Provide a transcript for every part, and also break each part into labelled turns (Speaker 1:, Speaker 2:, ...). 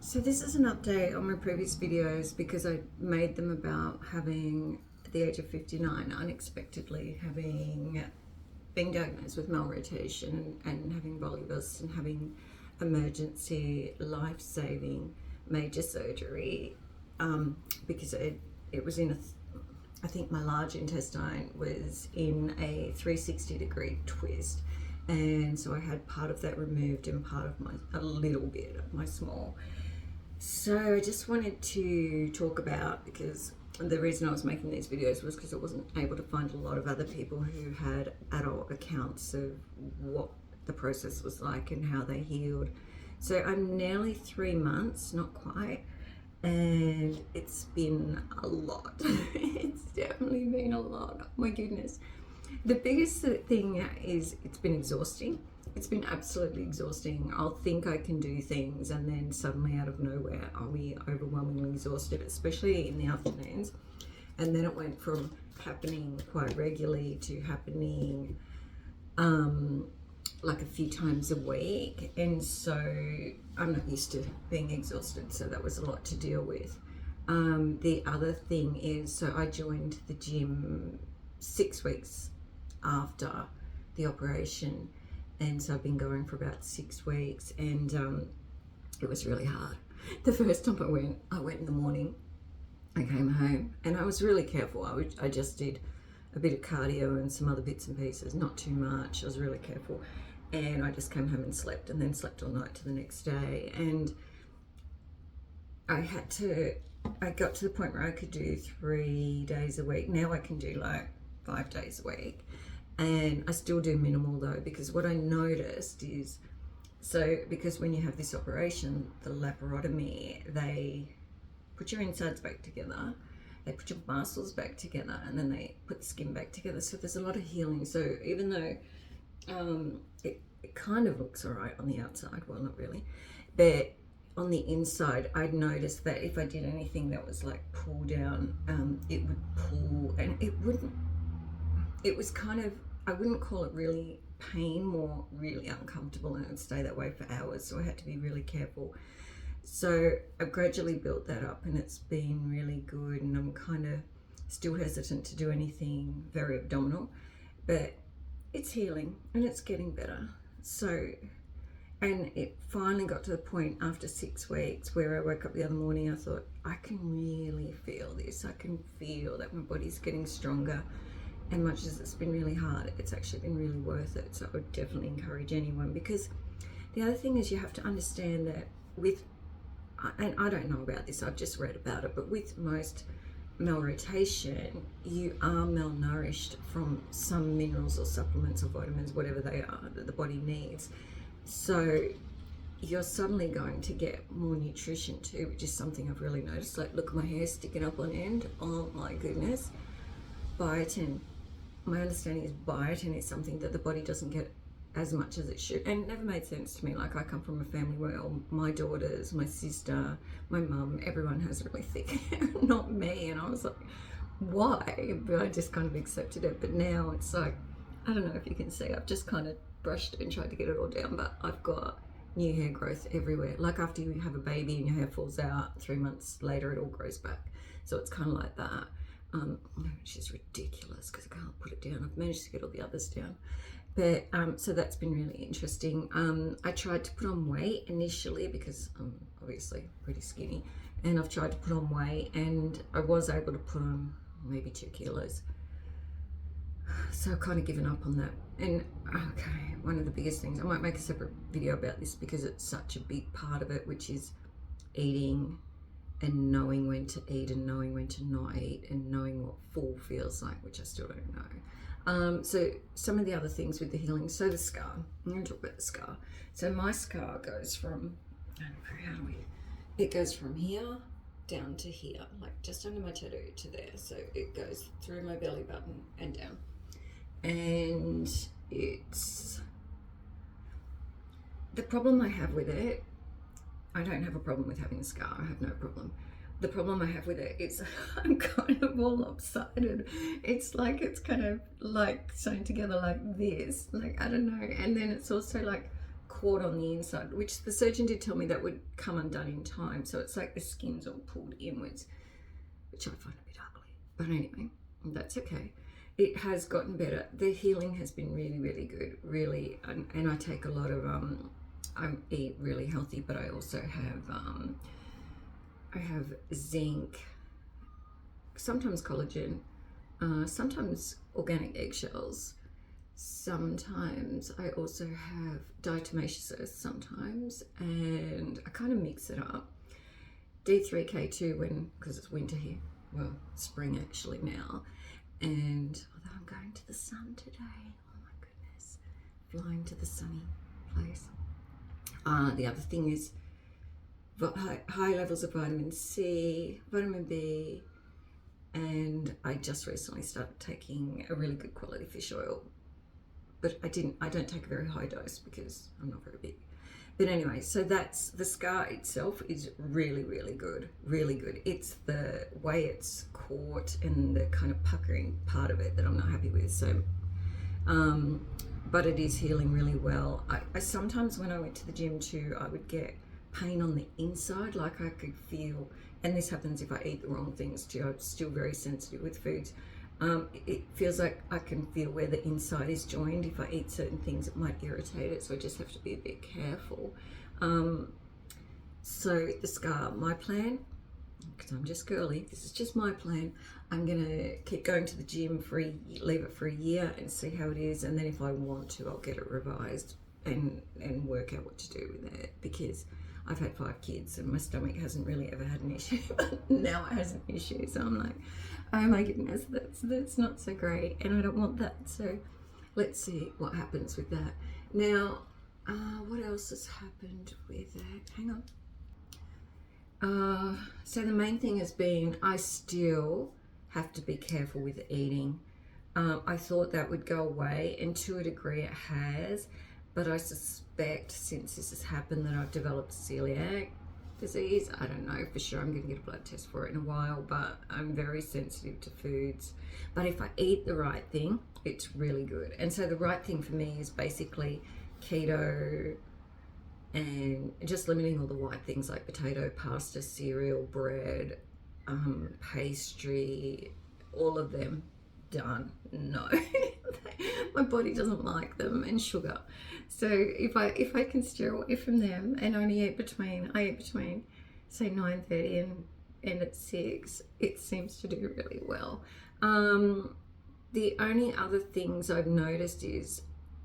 Speaker 1: So this is an update on my previous videos because I made them about having, at the age of 59, unexpectedly being diagnosed with Melrotation and having voluvus and having emergency life-saving major surgery because it was in I think my large intestine was in a 360-degree twist, and so I had part of that removed and part of a little bit of my small. So I just wanted to talk about, because the reason I was making these videos was because I wasn't able to find a lot of other people who had adult accounts of what the process was like and how they healed. So I'm nearly 3 months, not quite, and it's been a lot. It's definitely been a lot. Oh my goodness. The biggest thing is it's been exhausting. It's been absolutely exhausting. I'll think I can do things and then suddenly out of nowhere I'll be overwhelmingly exhausted, especially in the afternoons. And then it went from happening quite regularly to happening like a few times a week. And so I'm not used to being exhausted, so that was a lot to deal with. The other thing is, so I joined the gym 6 weeks after the operation, and so I've been going for about 6 weeks, and it was really hard. The first time I went in the morning. I came home and I was really careful. I just did a bit of cardio and some other bits and pieces, not too much. I was really careful, and I just came home and slept, and then slept all night to the next day. And I got to the point where I could do 3 days a week. Now I can do like 5 days a week. And I still do minimal though, because what I noticed is, so because when you have this operation, the laparotomy, they put your insides back together, they put your muscles back together, and then they put the skin back together. So there's a lot of healing. So even though it kind of looks all right on the outside, well, not really, but on the inside, I'd noticed that if I did anything that was like pull down, it would pull, and it was kind of, I wouldn't call it really pain, more really uncomfortable, and it would stay that way for hours. So I had to be really careful. So I've gradually built that up, and it's been really good. And I'm kind of still hesitant to do anything very abdominal, but it's healing and it's getting better. So, and it finally got to the point after 6 weeks where I woke up the other morning, I thought, I can really feel this. I can feel that my body's getting stronger. And much as it's been really hard, it's actually been really worth it. So I would definitely encourage anyone, because the other thing is you have to understand that with, and I don't know about this, I've just read about it, but with most Melrotation, you are malnourished from some minerals or supplements or vitamins, whatever they are, that the body needs. So you're suddenly going to get more nutrition too, which is something I've really noticed. Like, look, my hair's sticking up on end. Oh my goodness. Biotin. My understanding is biotin is something that the body doesn't get as much as it should, and it never made sense to me. Like, I come from a family where all my daughters, my sister, my mum, everyone has really thick hair, not me. And I was like, why? But I just kind of accepted it. But now it's like, I don't know if you can see, I've just kind of brushed it and tried to get it all down, but I've got new hair growth everywhere. Like, after you have a baby and your hair falls out, 3 months later it all grows back. So it's kind of like that. Which is ridiculous because I can't put it down. I've managed to get all the others down, but so that's been really interesting. I tried to put on weight initially because I'm obviously pretty skinny, and I've tried to put on weight, and I was able to put on maybe 2 kilos. So I've kind of given up on that. And okay, one of the biggest things, I might make a separate video about this because it's such a big part of it, which is eating and knowing when to eat and knowing when to not eat and knowing what full feels like, which I still don't know. So some of the other things with the healing, so the scar, I'm going to talk about the scar. So my scar goes from, I don't know, how do we, it goes from here down to here, like just under my tattoo to there. So it goes through my belly button and down. And it's, the problem I have with it, I don't have a problem with having a scar. I have no problem. The problem I have with it is I'm kind of all lopsided. It's like, it's kind of like sewn together like this. Like, I don't know. And then it's also like cord on the inside, which the surgeon did tell me that would come undone in time. So it's like the skin's all pulled inwards, which I find a bit ugly. But anyway, that's okay. It has gotten better. The healing has been really, really good, really. And I take a lot of, I eat really healthy, but I also have zinc, sometimes collagen, sometimes organic eggshells. Sometimes I also have diatomaceous earth sometimes, and I kind of mix it up. D3K2 because it's winter here, well, spring actually now, and although I'm going to the sun today, oh my goodness, flying to the sunny place. The other thing is high levels of vitamin C, vitamin B, and I just recently started taking a really good quality fish oil. But I don't take a very high dose because I'm not very big. But anyway, so that's, the scar itself is really, really good, really good. It's the way it's caught and the kind of puckering part of it that I'm not happy with. So, but it is healing really well. I sometimes when I went to the gym too, I would get pain on the inside, like I could feel, and this happens if I eat the wrong things too. I'm still very sensitive with foods. It feels like I can feel where the inside is joined. If I eat certain things, it might irritate it, so I just have to be a bit careful. So the scar, my plan, because I'm just girly, this is just my plan. I'm gonna keep going to the gym leave it for a year and see how it is, and then if I want to, I'll get it revised and work out what to do with it, because I've had 5 kids and my stomach hasn't really ever had an issue, but now it has an issue. So I'm like, oh my goodness, that's not so great, and I don't want that. So let's see what happens with that. Now, what else has happened with that? Hang on. So the main thing has been I still have to be careful with eating. I thought that would go away, and to a degree it has. But I suspect since this has happened that I've developed celiac disease. I don't know for sure. I'm going to get a blood test for it in a while, but I'm very sensitive to foods. But if I eat the right thing, it's really good. And so the right thing for me is basically keto and just limiting all the white things like potato, pasta, cereal, bread, pastry, all of them. Done. No. My body doesn't like them, and sugar. So if I can steer away from them and only eat between say 9:30 and at 6, it seems to do really well. The only other things I've noticed is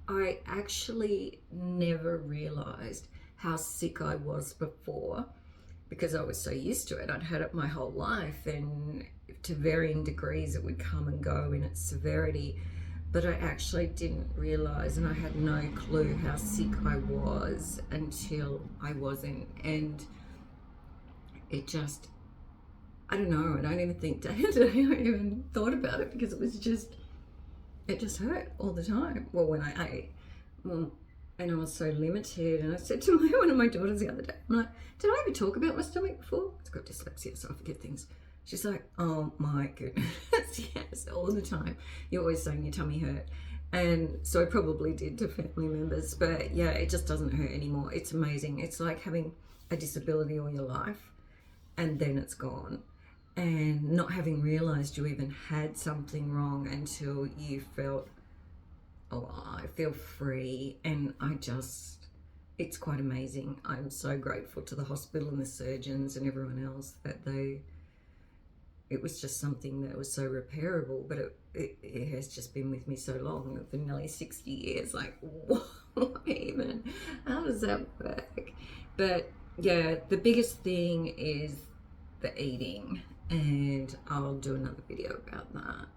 Speaker 1: I actually never realized how sick I was before, because I was so used to it. I'd had it my whole life, and to varying degrees it would come and go in its severity, but I actually didn't realize, and I had no clue how sick I was until I wasn't. And it just, I don't know, I don't even think day to day I even thought about it, because it just hurt all the time. Well, when I ate, and I was so limited. And I said to one of my daughters the other day, I'm like, did I ever talk about my stomach before? It's got dyslexia, so I forget things. She's like, oh my goodness, yes, all the time. You're always saying your tummy hurt. And so I probably did to family members, but yeah, it just doesn't hurt anymore. It's amazing. It's like having a disability all your life and then it's gone. And not having realized you even had something wrong until you felt, oh, I feel free. And it's quite amazing. I'm so grateful to the hospital and the surgeons and everyone else that it was just something that was so repairable, but it has just been with me so long, for nearly 60 years. Like, what even? How does that work? But yeah, the biggest thing is the eating, and I'll do another video about that.